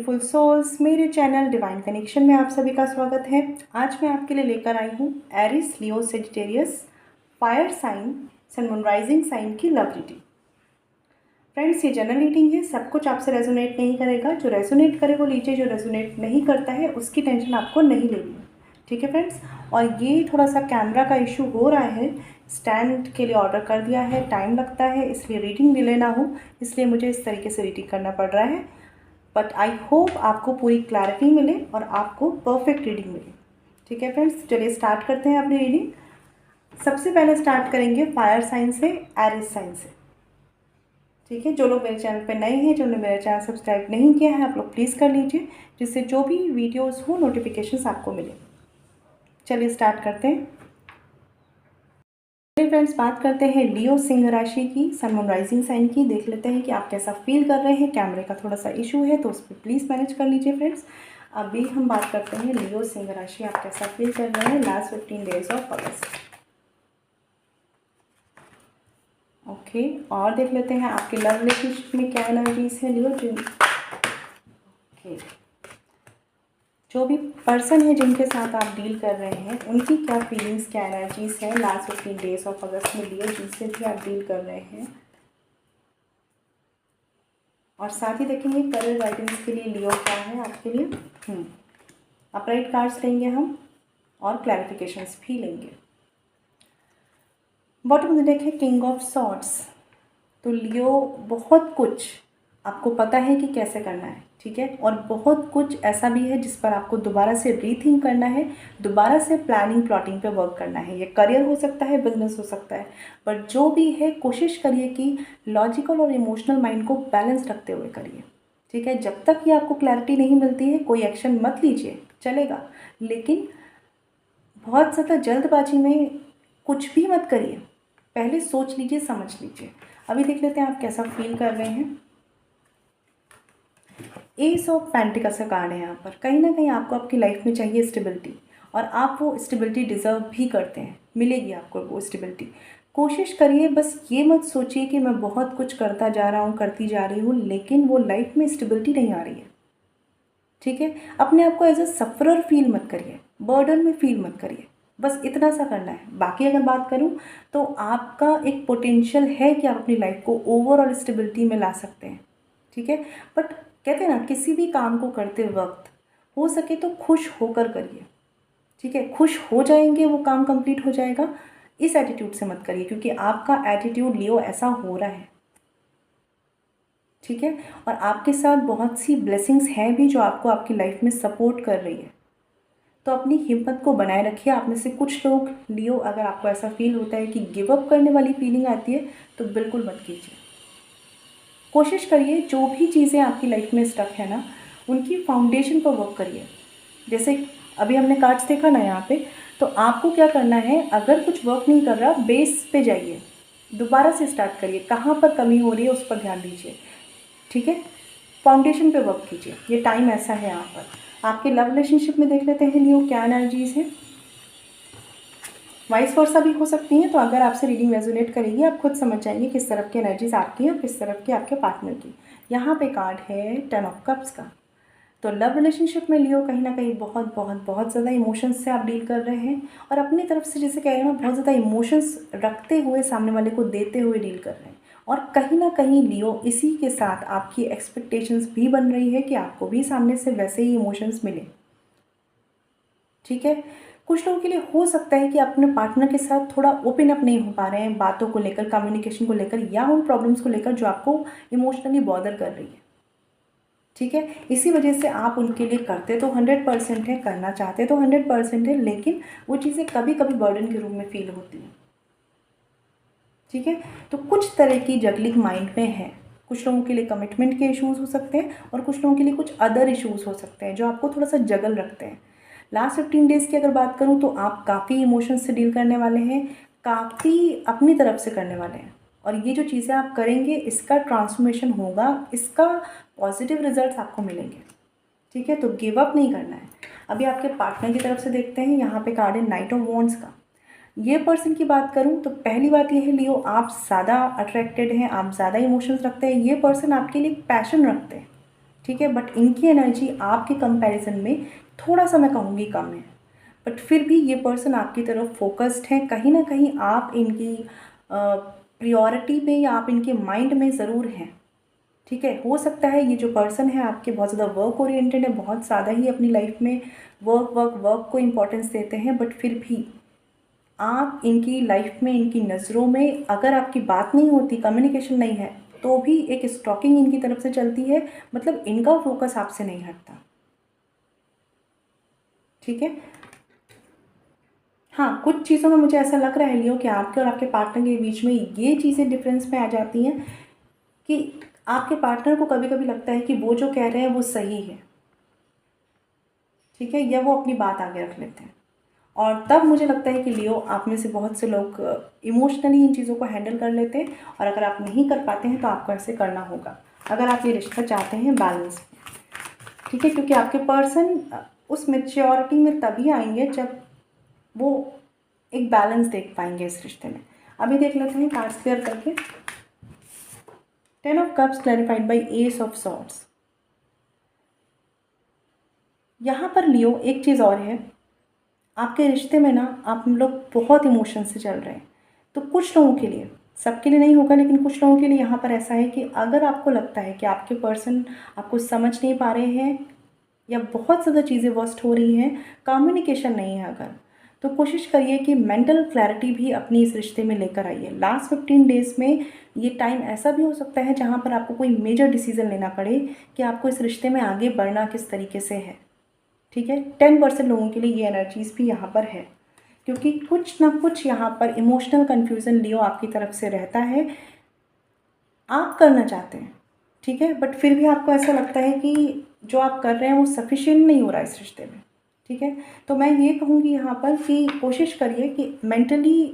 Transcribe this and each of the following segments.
Beautiful souls, मेरे channel divine connection में आप सभी का स्वागत है। आज मैं आपके लिए लेकर आई हूँ एरिस, लियो, सेजिटेरियस, फायर साइन, सन, मून, राइजिंग साइन की लव रीडिंग। फ्रेंड्स, ये जनरल रीडिंग है, सब कुछ आपसे रेजोनेट नहीं करेगा। जो रेजोनेट करे वो लीजिए, जो रेजोनेट नहीं करता है उसकी टेंशन आपको नहीं लेनी है, ठीक है फ्रेंड्स। और ये थोड़ा सा कैमरा का इशू हो रहा है, स्टैंड के लिए ऑर्डर कर दिया है, टाइम लगता है, इसलिए रीडिंग डिले ना हो, इसलिए मुझे इस तरीके से रीडिंग करना पड़ रहा है। बट आई होप आपको पूरी क्लैरिटी मिले और आपको परफेक्ट रीडिंग मिले, ठीक है फ्रेंड्स। चलिए स्टार्ट करते हैं अपनी रीडिंग। सबसे पहले स्टार्ट करेंगे फायर साइन से, एरिस साइन से, ठीक है। जो लोग मेरे चैनल पे नए हैं, जिन्होंने मेरा चैनल सब्सक्राइब नहीं किया है, आप लोग प्लीज़ कर लीजिए, जिससे जो भी वीडियोस हो नोटिफिकेशंस आपको मिले। चलिए स्टार्ट करते हैं। फ्रेंड्स, बात करते हैं लियो सिंह राशि की, सन, मून, राइजिंग साइन की। देख लेते हैं कि आप कैसा फील कर रहे हैं। कैमरे का थोड़ा सा इशू है तो उस पर प्लीज़ मैनेज कर लीजिए फ्रेंड्स। अभी हम बात करते हैं लियो सिंह राशि, आप कैसा फील कर रहे हैं last 15 days of August. Okay, और देख लेते हैं आपके लव रिलेशनशिप में क्या एनर्जीज है लियो। ओके, जो भी पर्सन है जिनके साथ आप डील कर रहे हैं, उनकी क्या फीलिंग्स, क्या एनर्जीज है लास्ट 15 डेज ऑफ अगस्त में लियो, जिनसे भी आप डील कर रहे हैं। और साथ ही देखेंगे करियर गाइडेंस के लिए लियो क्या है आपके लिए। अपराइट कार्ड्स लेंगे हम और क्लैरिफिकेशंस भी लेंगे। बॉटम में देखें किंग ऑफ सॉर्ड्स। तो लियो, बहुत कुछ आपको पता है कि कैसे करना है, ठीक है। और बहुत कुछ ऐसा भी है जिस पर आपको दोबारा से रीथिंक करना है, दोबारा से प्लानिंग प्लॉटिंग पे वर्क करना है। ये करियर हो सकता है, बिजनेस हो सकता है, बट जो भी है कोशिश करिए कि लॉजिकल और इमोशनल माइंड को बैलेंस रखते हुए करिए, ठीक है। जब तक ये आपको क्लैरिटी नहीं मिलती है कोई एक्शन मत लीजिए, चलेगा, लेकिन बहुत ज़्यादा जल्दबाजी में कुछ भी मत करिए, पहले सोच लीजिए, समझ लीजिए। अभी देख लेते हैं आप कैसा फील कर रहे हैं। एस ऑफ पेंटिकल्स का कार्ड है यहाँ पर। कहीं ना कहीं आपको आपकी लाइफ में चाहिए स्टेबिलिटी, और आप वो स्टेबिलिटी डिज़र्व भी करते हैं, मिलेगी आपको वो स्टेबिलिटी। कोशिश करिए, बस ये मत सोचिए कि मैं बहुत कुछ करता जा रहा हूँ, करती जा रही हूँ, लेकिन वो लाइफ में स्टेबिलिटी नहीं आ रही है, ठीक है। अपने आप को एज अ सफरर फील मत करिए, बर्डन में फील मत करिए, बस इतना सा करना है। बाकी अगर बात करूँ तो आपका एक पोटेंशियल है कि आप अपनी लाइफ को ओवरऑल स्टेबिलिटी में ला सकते हैं, ठीक है। बट कहते हैं ना, किसी भी काम को करते वक्त हो सके तो खुश होकर करिए, ठीक है। खुश हो जाएंगे, वो काम कंप्लीट हो जाएगा, इस एटीट्यूड से मत करिए, क्योंकि आपका एटीट्यूड लियो ऐसा हो रहा है, ठीक है। और आपके साथ बहुत सी ब्लेसिंग्स हैं भी जो आपको आपकी लाइफ में सपोर्ट कर रही है, तो अपनी हिम्मत को बनाए रखिए। आप में से कुछ लोग लियो, अगर आपको ऐसा फील होता है कि गिव अप करने वाली फीलिंग आती है, तो बिल्कुल मत कीजिए। कोशिश करिए जो भी चीज़ें आपकी लाइफ में स्टक है ना, उनकी फाउंडेशन पर वर्क करिए। जैसे अभी हमने कार्ड्स देखा ना यहाँ पे, तो आपको क्या करना है, अगर कुछ वर्क नहीं कर रहा, बेस पे जाइए, दोबारा से स्टार्ट करिए, कहाँ पर कमी हो रही है उस पर ध्यान दीजिए, ठीक है। फाउंडेशन पे वर्क कीजिए, ये टाइम ऐसा है यहाँ पर। आपके लव रिलेशनशिप में देख लेते हैं लियो क्या एनर्जीज है। वाइस वर्सा भी हो सकती हैं, तो अगर आपसे रीडिंग रेजोनेट करेगी आप खुद समझ जाएंगे किस तरफ की एनर्जीज आपकी हैं और किस तरफ की आपके पार्टनर की। यहाँ पे कार्ड है 10 ऑफ कप्स का। तो लव रिलेशनशिप में लियो कहीं ना कहीं बहुत बहुत बहुत ज़्यादा इमोशंस से आप डील कर रहे हैं, और अपनी तरफ से जैसे कह रहे हैं ना, बहुत ज़्यादा इमोशंस रखते हुए सामने वाले को देते हुए डील कर रहे हैं। और कहीं ना कहीं लियो इसी के साथ आपकी एक्सपेक्टेशंस भी बन रही है कि आपको भी सामने से वैसे ही इमोशंस मिले, ठीक है। कुछ लोगों के लिए हो सकता है कि अपने पार्टनर के साथ थोड़ा ओपन अप नहीं हो पा रहे हैं बातों को लेकर, कम्युनिकेशन को लेकर, या उन प्रॉब्लम्स को लेकर जो आपको इमोशनली बॉदर कर रही है, ठीक है। इसी वजह से आप उनके लिए करते तो 100% है, करना चाहते तो 100% है, लेकिन वो चीज़ें कभी कभी बर्डन के रूप में फील होती हैं, ठीक है। तो कुछ तरह की जगलिंग माइंड में है। कुछ लोगों के लिए कमिटमेंट के इश्यूज़ हो सकते हैं, और कुछ लोगों के लिए कुछ अदर इश्यूज़ हो सकते हैं जो आपको थोड़ा सा जगल रखते हैं। लास्ट 15 डेज़ की अगर बात करूँ तो आप काफ़ी इमोशंस से डील करने वाले हैं, काफ़ी अपनी तरफ से करने वाले हैं, और ये जो चीज़ें आप करेंगे इसका ट्रांसफॉर्मेशन होगा, इसका पॉजिटिव रिजल्ट्स आपको मिलेंगे, ठीक है। तो गिव अप नहीं करना है। अभी आपके पार्टनर की तरफ से देखते हैं, यहाँ पे कार्ड है नाइट ऑफ वॉन्ड्स का। ये पर्सन की बात करूँ तो पहली बात ये है लियो, आप ज़्यादा अट्रैक्टेड हैं, आप ज़्यादा इमोशंस रखते हैं, ये पर्सन आपके लिए पैशन रखते हैं, ठीक है, बट इनकी एनर्जी आपके कंपैरिजन में थोड़ा सा मैं कहूँगी कम है, बट फिर भी ये पर्सन आपकी तरफ फोकस्ड है। कहीं ना कहीं आप इनकी प्रायोरिटी पे या आप इनके माइंड में ज़रूर हैं। ठीक है, हो सकता है ये जो पर्सन है आपके बहुत ज़्यादा वर्क ओरिएंटेड है, बहुत ज़्यादा ही अपनी लाइफ में वर्क वर्क वर्क को इम्पोर्टेंस देते हैं, बट फिर भी आप इनकी लाइफ में, इनकी नज़रों में अगर आपकी बात नहीं होती, कम्युनिकेशन नहीं है, तो भी एक स्टॉकिंग इनकी तरफ से चलती है, मतलब इनका फोकस आपसे नहीं हटता। ठीक है, हाँ, कुछ चीज़ों में मुझे ऐसा लग रहा है लियो कि आपके और आपके पार्टनर के बीच में ये चीज़ें डिफरेंस में आ जाती हैं कि आपके पार्टनर को कभी कभी लगता है कि वो जो कह रहे हैं वो सही है। ठीक है, या वो अपनी बात आगे रख लेते हैं, और तब मुझे लगता है कि लियो आप में से बहुत से लोग इमोशनली इन चीज़ों को हैंडल कर लेते हैं, और अगर आप नहीं कर पाते हैं तो आपको ऐसे करना होगा अगर आप ये रिश्ता चाहते हैं बैलेंस। ठीक है, क्योंकि आपके पर्सन उस मैच्योरिटी में तभी आएंगे जब वो एक बैलेंस देख पाएंगे इस रिश्ते में। अभी देख लेते हैं कार्ड्स क्लियर करके। 10 of cups clarified by S of swords. यहाँ पर लियो एक चीज़ और है, आपके रिश्ते में ना आप लोग बहुत इमोशन से चल रहे हैं। तो कुछ लोगों के लिए, सबके लिए नहीं होगा, लेकिन कुछ लोगों के लिए यहाँ पर ऐसा है कि अगर आपको लगता है कि आपके पर्सन आपको समझ नहीं पा रहे हैं या बहुत ज़्यादा चीज़ें वर्स्ट हो रही हैं, कम्युनिकेशन नहीं है अगर, तो कोशिश करिए कि मेंटल क्लैरिटी भी अपनी इस रिश्ते में लेकर आइए। लास्ट 15 डेज़ में ये टाइम ऐसा भी हो सकता है जहाँ पर आपको कोई मेजर डिसीज़न लेना पड़े कि आपको इस रिश्ते में आगे बढ़ना किस तरीके से है। ठीक है, 10% लोगों के लिए ये एनर्जीज़ भी यहाँ पर है, क्योंकि कुछ ना कुछ यहाँ पर इमोशनल कन्फ्यूज़न लियो आपकी तरफ से रहता है। आप करना चाहते हैं, ठीक है, बट फिर भी आपको ऐसा लगता है कि जो आप कर रहे हैं वो सफिशिएंट नहीं हो रहा है इस रिश्ते में। ठीक है, तो मैं ये कहूँगी यहाँ पर कि कोशिश करिए कि मेंटली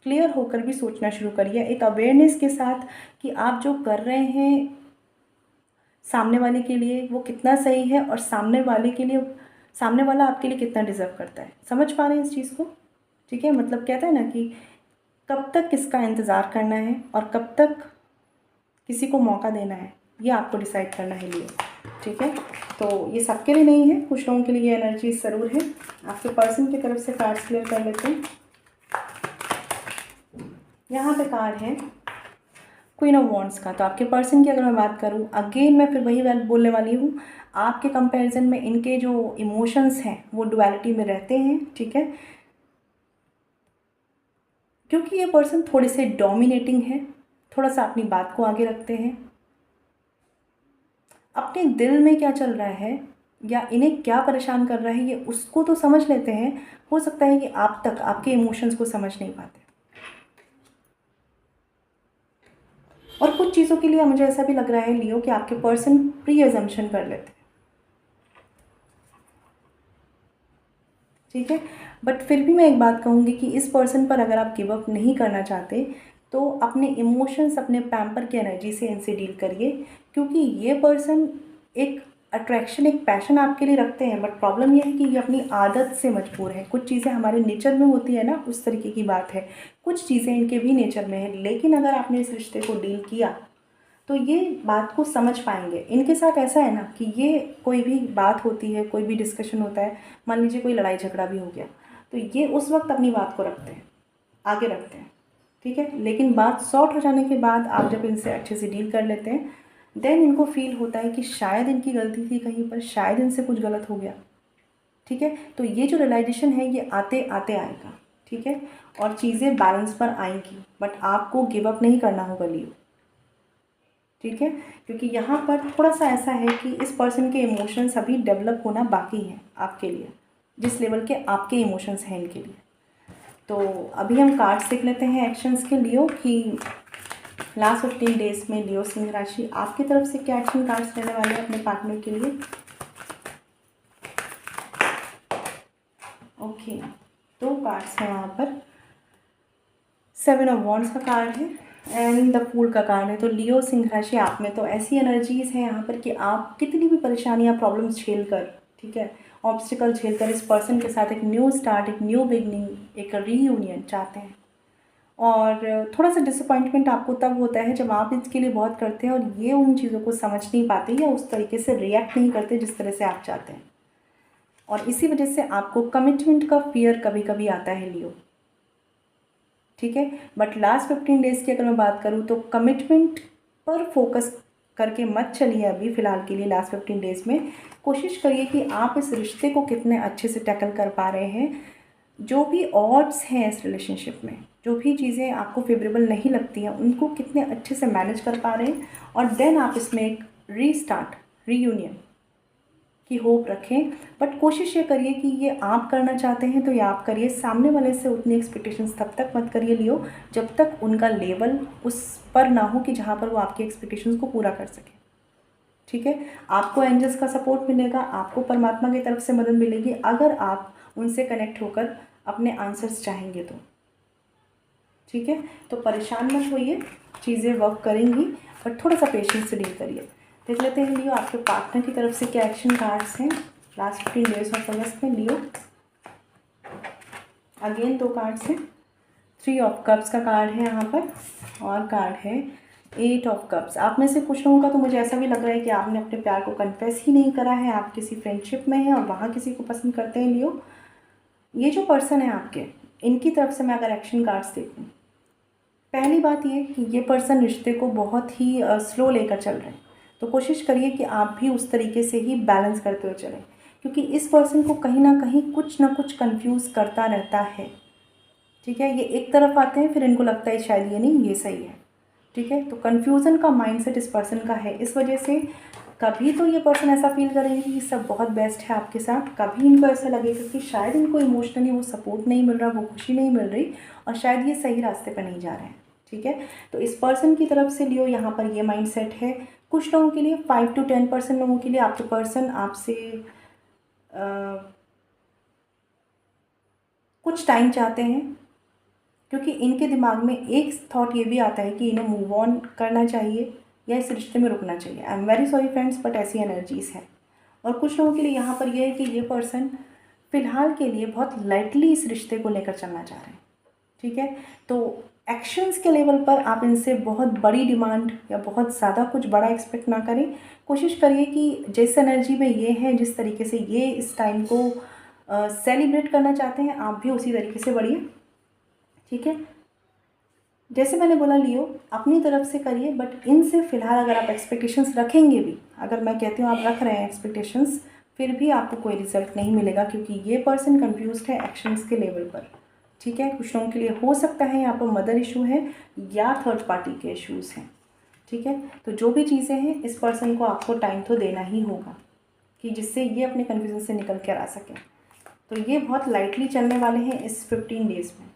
क्लियर होकर भी सोचना शुरू करिए, एक अवेयरनेस के साथ कि आप जो कर रहे हैं सामने वाले के लिए वो कितना सही है, और सामने वाले के लिए, सामने वाला आपके लिए कितना डिज़र्व करता है। समझ पा रहे हैं इस चीज़ को? ठीक है, मतलब कहता है ना कि कब तक किसका इंतज़ार करना है और कब तक किसी को मौका देना है, ये आपको डिसाइड करना है लिए। ठीक है, तो ये सबके लिए नहीं है, कुछ लोगों के लिए ये एनर्जी ज़रूर है। आपके पर्सन की तरफ से कार्ड्स क्लियर कर लेते हैं। यहाँ पे कार्ड है क्वीन ऑफ वॉन्ड्स का। तो आपके पर्सन की अगर मैं बात करूँ, अगेन मैं फिर वही बात बोलने वाली हूँ, आपके कंपैरिजन में इनके जो इमोशंस हैं वो डुअलिटी में रहते हैं। ठीक है, क्योंकि ये पर्सन थोड़े से डोमिनेटिंग है, थोड़ा सा अपनी बात को आगे रखते हैं, अपने दिल में क्या चल रहा है या इन्हें क्या परेशान कर रहा है ये उसको तो समझ लेते हैं। हो सकता है कि आप तक आपके इमोशंस को समझ नहीं पाते, और कुछ चीज़ों के लिए मुझे ऐसा भी लग रहा है लियो कि आपके पर्सन प्री अजम्पशन कर लेते हैं। ठीक है, बट फिर भी मैं एक बात कहूँगी कि इस पर्सन पर अगर आप गिव अप नहीं करना चाहते तो अपने इमोशंस, अपने पैम्पर की एनर्जी से इनसे डील करिए, क्योंकि ये पर्सन एक अट्रैक्शन, एक पैशन आपके लिए रखते हैं, बट प्रॉब्लम ये है कि ये अपनी आदत से मजबूर है। कुछ चीज़ें हमारे नेचर में होती है ना, उस तरीके की बात है, कुछ चीज़ें इनके भी नेचर में है, लेकिन अगर आपने इस रिश्ते को डील किया तो ये बात को समझ पाएंगे। इनके साथ ऐसा है ना कि ये कोई भी बात होती है, कोई भी डिस्कशन होता है, मान लीजिए कोई लड़ाई झगड़ा भी हो गया, तो ये उस वक्त अपनी बात को रखते हैं, आगे रखते हैं। ठीक है, लेकिन बात सॉर्ट हो जाने के बाद आप जब इनसे अच्छे से डील कर लेते हैं, देन इनको फील होता है कि शायद इनकी गलती थी कहीं पर, शायद इनसे कुछ गलत हो गया। ठीक है, तो ये जो रियलाइजेशन है ये आते आते आएगा। ठीक है, और चीज़ें बैलेंस पर आएंगी, बट आपको गिव अप नहीं करना होगा लियो। ठीक है, क्योंकि यहाँ पर थोड़ा सा ऐसा है कि इस पर्सन के इमोशंस अभी डेवलप होना बाकी हैं आपके लिए, जिस लेवल के आपके इमोशंस हैं इनके लिए। तो अभी हम कार्ड्स देख लेते हैं एक्शंस के लियो कि लास्ट 15 डेज में लियो सिंह राशि आपकी तरफ से क्या एक्शन कार्ड्स लेने वाले हैं अपने पार्टनर के लिए। ओके, दो कार्ड्स हैं वहाँ पर, 7 ऑफ वॉन्ड्स का कार्ड है एंड द फूल का कार्ड है। तो लियो सिंह राशि आप में तो ऐसी एनर्जीज़ हैं यहाँ पर कि आप कितनी भी परेशानियाँ, प्रॉब्लम्स झेल कर, ठीक है, ऑब्स्टिकल झेल कर इस पर्सन के साथ एक न्यू स्टार्ट, एक न्यू बिगनिंग, एक रीयूनियन चाहते हैं। और थोड़ा सा डिसअपॉइंटमेंट आपको तब होता है जब आप इसके लिए बहुत करते हैं और ये उन चीज़ों को समझ नहीं पाते या उस तरीके से रिएक्ट नहीं करते जिस तरह से आप चाहते हैं, और इसी वजह से आपको कमिटमेंट का फियर कभी कभी आता है लियो। ठीक है, बट लास्ट 15 डेज़ की अगर मैं बात करूँ तो कमिटमेंट पर फोकस करके मत चलिए अभी फ़िलहाल के लिए। लास्ट 15 डेज़ में कोशिश करिए कि आप इस रिश्ते को कितने अच्छे से टैकल कर पा रहे हैं। जो भी ऑड्स हैं इस रिलेशनशिप में, जो भी चीज़ें आपको फेवरेबल नहीं लगती हैं, उनको कितने अच्छे से मैनेज कर पा रहे हैं, और देन आप इसमें एक रीस्टार्ट, रीयूनियन की होप रखें। बट कोशिश ये करिए कि ये आप करना चाहते हैं तो ये आप करिए, सामने वाले से उतनी एक्सपेक्टेशंस तब तक मत करिए लियो जब तक उनका लेवल उस पर ना हो कि जहाँ पर वो आपकी एक्सपेक्टेशंस को पूरा कर सके। ठीक है, आपको एंजल्स का सपोर्ट मिलेगा, आपको परमात्मा की तरफ से मदद मिलेगी अगर आप उनसे कनेक्ट होकर अपने आंसर्स चाहेंगे तो। ठीक है, तो परेशान मत होइए, चीज़ें वर्क करेंगी, बट थोड़ा सा पेशेंस से डील करिए। देख लेते हैं लियो आपके पार्टनर की तरफ से क्या एक्शन कार्ड्स हैं लास्ट 15 डेज ऑफ अगस्त में। लियो अगेन 2 कार्ड्स हैं, 3 ऑफ कप्स का कार्ड है यहाँ पर, और कार्ड है 8 ऑफ कप्स। आप में से कुछ लोगों का तो मुझे ऐसा भी लग रहा है कि आपने अपने प्यार को कन्फेस ही नहीं करा है, आप किसी फ्रेंडशिप में हैं और वहाँ किसी को पसंद करते हैं लियो। ये जो पर्सन है आपके, इनकी तरफ से मैं अगर एक्शन कार्ड्स देखूँ, पहली बात ये कि ये पर्सन रिश्ते को बहुत ही स्लो लेकर चल रहे हैं, तो कोशिश करिए कि आप भी उस तरीके से ही बैलेंस करते हुए चलें, क्योंकि इस पर्सन को कहीं ना कहीं कुछ ना कुछ कंफ्यूज करता रहता है। ठीक है, ये एक तरफ आते हैं फिर इनको लगता है शायद ये नहीं, ये सही है। ठीक है, तो कन्फ्यूज़न का माइंडसेट इस पर्सन का है, इस वजह से कभी तो ये पर्सन ऐसा फील करेंगे कि सब बहुत बेस्ट है आपके साथ, कभी इनको ऐसा लगेगा कि शायद इनको इमोशनली वो सपोर्ट नहीं मिल रहा, वो खुशी नहीं मिल रही, और शायद ये सही रास्ते पर नहीं जा रहे हैं। ठीक है, तो इस पर्सन की तरफ से लियो यहाँ पर ये माइंडसेट है। कुछ लोगों के लिए 5 to 10% लोगों के लिए आपके पर्सन आपसे कुछ टाइम चाहते हैं, क्योंकि इनके दिमाग में एक थॉट ये भी आता है कि इन्हें मूव ऑन करना चाहिए या इस रिश्ते में रुकना चाहिए। I am very sorry friends, but ऐसी एनर्जीज़ हैं। और कुछ लोगों के लिए यहाँ पर यह है कि ये पर्सन फ़िलहाल के लिए बहुत लाइटली इस रिश्ते को लेकर चलना चाह रहे हैं। ठीक है, तो एक्शंस के लेवल पर आप इनसे बहुत बड़ी डिमांड या बहुत ज़्यादा कुछ बड़ा एक्सपेक्ट ना करें। कोशिश करिए कि जिस एनर्जी में ये है, जिस तरीके से ये इस टाइम को सेलिब्रेट करना चाहते हैं, आप भी उसी तरीके से बढ़िए। ठीक है, जैसे मैंने बोला लियो अपनी तरफ से करिए, बट इनसे फ़िलहाल अगर आप एक्सपेक्टेशंस रखेंगे भी, अगर मैं कहती हूँ आप रख रहे हैं एक्सपेक्टेशंस, फिर भी आपको कोई रिजल्ट नहीं मिलेगा, क्योंकि ये पर्सन कंफ्यूज्ड है एक्शंस के लेवल पर। ठीक है, कुछ लोगों के लिए हो सकता है यहाँ पर मदर इशू है या थर्ड पार्टी के इश्यूज़ हैं। ठीक है, तो जो भी चीज़ें हैं इस पर्सन को आपको टाइम तो देना ही होगा कि जिससे ये अपने कन्फ्यूजन से निकल कर आ सकें। तो ये बहुत लाइटली चलने वाले हैं इस 15 डेज़ में,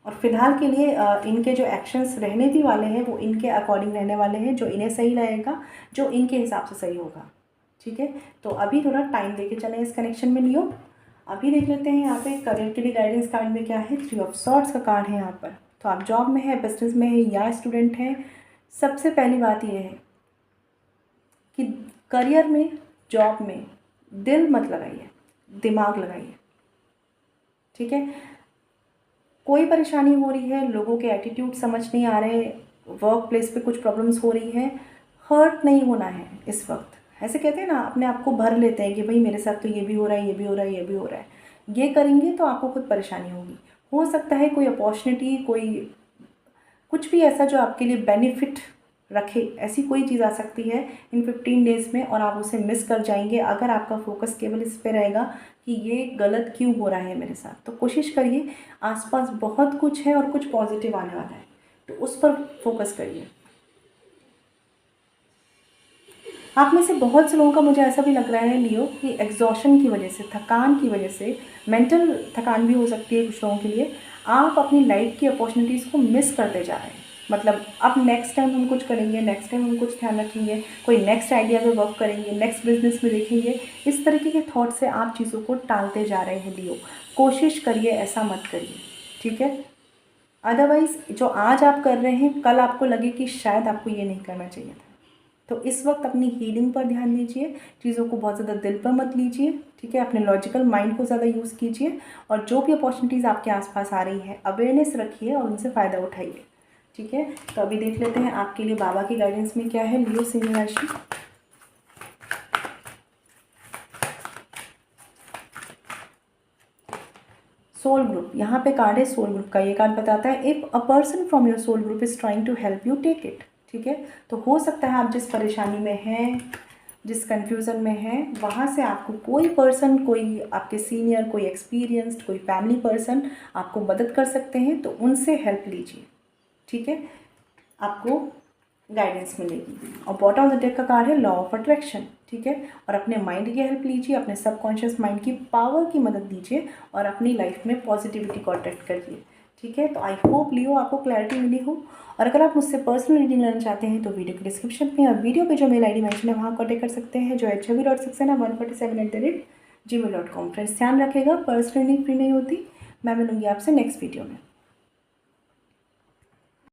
और फिलहाल के लिए इनके जो एक्शंस रहने भी वाले हैं वो इनके अकॉर्डिंग रहने वाले हैं, जो इन्हें सही लगेगा, जो इनके हिसाब से सही होगा। ठीक है, तो अभी थोड़ा टाइम देके चलें इस कनेक्शन में लियो। अभी देख लेते हैं यहाँ पे करियर के लिए गाइडेंस कार्ड में क्या है। 3 ऑफ सॉर्ड्स का कार्ड है यहाँ पर। तो आप जॉब में है, बिजनेस में है या स्टूडेंट हैं, सबसे पहली बात यह है कि करियर में, जॉब में दिल मत लगाइए, दिमाग लगाइए। ठीक है, कोई परेशानी हो रही है, लोगों के एटीट्यूड समझ नहीं आ रहे, वर्क प्लेस पे कुछ प्रॉब्लम्स हो रही हैं, हर्ट नहीं होना है इस वक्त। ऐसे कहते हैं ना, अपने आप को भर लेते हैं कि भाई मेरे साथ तो ये भी हो रहा है, ये भी हो रहा है, ये भी हो रहा है। ये करेंगे तो आपको खुद परेशानी होगी। हो सकता है कोई अपॉर्चुनिटी, कोई कुछ भी ऐसा जो आपके लिए बेनिफिट रखे, ऐसी कोई चीज़ आ सकती है इन 15 डेज़ में, और आप उसे मिस कर जाएंगे अगर आपका फोकस केवल इस पे रहेगा कि ये गलत क्यों हो रहा है मेरे साथ। तो कोशिश करिए, आसपास बहुत कुछ है और कुछ पॉजिटिव आने वाला है, तो उस पर फोकस करिए। आप में से बहुत से लोगों का मुझे ऐसा भी लग रहा है लियो कि एग्जॉशन की वजह से, थकान की वजह से, मेंटल थकान भी हो सकती है कुछ लोगों के लिए, आप अपनी लाइफ की अपॉर्चुनिटीज़ को मिस करते जा रहे हैं। मतलब अब नेक्स्ट टाइम हम कुछ करेंगे, नेक्स्ट टाइम हम कुछ ध्यान रखेंगे, कोई नेक्स्ट आइडिया पे वर्क करेंगे, नेक्स्ट बिजनेस में देखेंगे, इस तरीके के थॉट से आप चीज़ों को टालते जा रहे हैं लियो। कोशिश करिए ऐसा मत करिए। ठीक है, अदरवाइज़ जो आज आप कर रहे हैं, कल आपको लगे कि शायद आपको ये नहीं करना चाहिए था। तो इस वक्त अपनी हीलिंग पर ध्यान दीजिए, चीज़ों को बहुत ज़्यादा दिल पर मत लीजिए, ठीक है। अपने लॉजिकल माइंड को ज़्यादा यूज़ कीजिए और जो भी अपॉर्चुनिटीज़ आपके आसपास आ रही है अवेयरनेस रखिए और उनसे फ़ायदा उठाइए, ठीक है। तो अभी देख लेते हैं आपके लिए बाबा की गाइडेंस में क्या है लियो सिंह राशि। सोल ग्रुप, यहाँ पे कार्ड है सोल ग्रुप का। ये कार्ड बताता है if a person from your soul group is trying to help you take it, ठीक है। तो हो सकता है आप जिस परेशानी में हैं, जिस कन्फ्यूज़न में हैं, वहाँ से आपको कोई पर्सन, कोई आपके सीनियर, कोई एक्सपीरियंस्ड, कोई फैमिली पर्सन आपको मदद कर सकते हैं, तो उनसे हेल्प लीजिए, ठीक है। आपको गाइडेंस मिलेगी। और बॉटम ऑफ द डेक का कार्ड है लॉ ऑफ अट्रैक्शन, ठीक है। और अपने माइंड की हेल्प लीजिए, अपने सबकॉन्शियस माइंड की पावर की मदद लीजिए और अपनी लाइफ में पॉजिटिविटी को अट्रैक्ट करिए, ठीक है। तो आई होप लियो आपको क्लैरिटी मिली हो। और अगर आप मुझसे पर्सनल रीडिंग लेना चाहते हैं तो वीडियो के डिस्क्रिप्शन में और वीडियो पे जो मेल ID मेंशन है वहाँ कॉन्टेक्ट कर सकते हैं, जो है छवि.सक्सेना147@gmail.com। फ्रेंड्स ध्यान रखेगा, पर्सनल रीडिंग फ्री नहीं होती। मैं मिलूंगी आपसे नेक्स्ट वीडियो में।